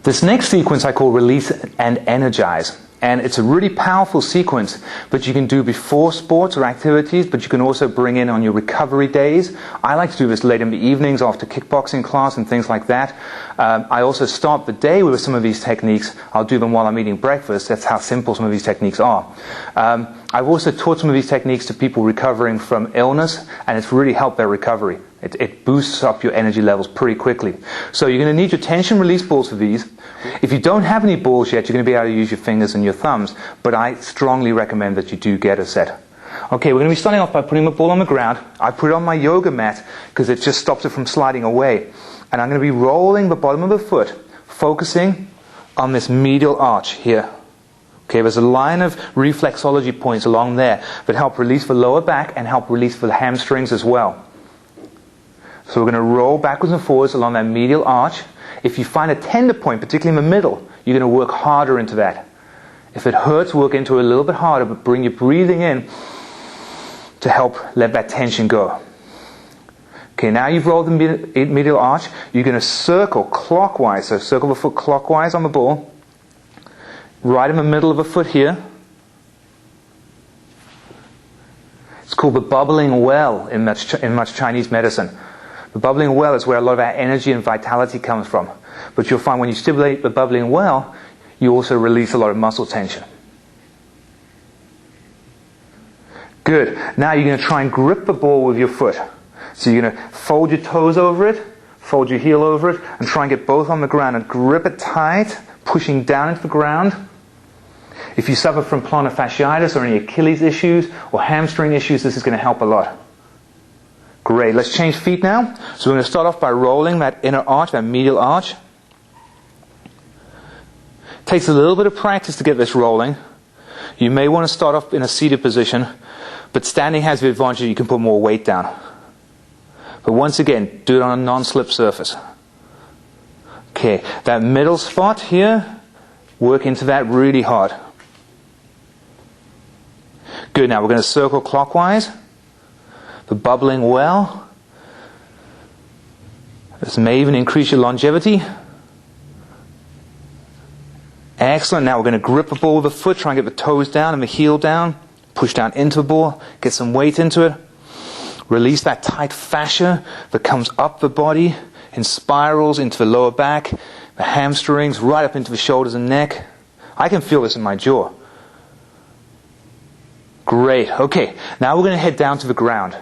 This next sequence I call release and energize. And it's a really powerful sequence, but you can do before sports or activities, but you can also bring in on your recovery days. I like to do this late in the evenings after kickboxing class and things like that. I also start the day with some of these techniques. I'll do them while I'm eating breakfast. That's how simple some of these techniques are. I've also taught some of these techniques to people recovering from illness, and it's really helped their recovery. It boosts up your energy levels pretty quickly. So you're going to need your tension release balls for these. If you don't have any balls yet, you're going to be able to use your fingers and your thumbs, but I strongly recommend that you do get a set. Okay, we're going to be starting off by putting the ball on the ground. I put it on my yoga mat because it just stops it from sliding away. And I'm going to be rolling the bottom of the foot, focusing on this medial arch here. Okay, there's a line of reflexology points along there that help release the lower back and help release the hamstrings as well. So we're going to roll backwards and forwards along that medial arch. If you find a tender point, particularly in the middle, you're going to work harder into that. If it hurts, work into it a little bit harder, but bring your breathing in to help let that tension go. Okay, now you've rolled the medial arch, you're going to circle clockwise. So circle the foot clockwise on the ball, right in the middle of the foot here. It's called the bubbling well in much Chinese medicine. The bubbling well is where a lot of our energy and vitality comes from. But you'll find when you stimulate the bubbling well, you also release a lot of muscle tension. Good. Now you're going to try and grip the ball with your foot. So you're going to fold your toes over it, fold your heel over it, and try and get both on the ground and grip it tight, pushing down into the ground. If you suffer from plantar fasciitis or any Achilles issues or hamstring issues, this is going to help a lot. Great. Let's change feet now. So we're going to start off by rolling that inner arch, that medial arch. It takes a little bit of practice to get this rolling. You may want to start off in a seated position, but standing has the advantage that you can put more weight down. But once again, do it on a non-slip surface. Okay, that middle spot here, work into that really hard. Good. Now we're going to circle clockwise. The bubbling well. This may even increase your longevity. Excellent. Now we're going to grip the ball with the foot, try and get the toes down and the heel down. Push down into the ball, get some weight into it. Release that tight fascia that comes up the body in spirals into the lower back, the hamstrings, right up into the shoulders and neck. I can feel this in my jaw. Great. Okay, now we're going to head down to the ground.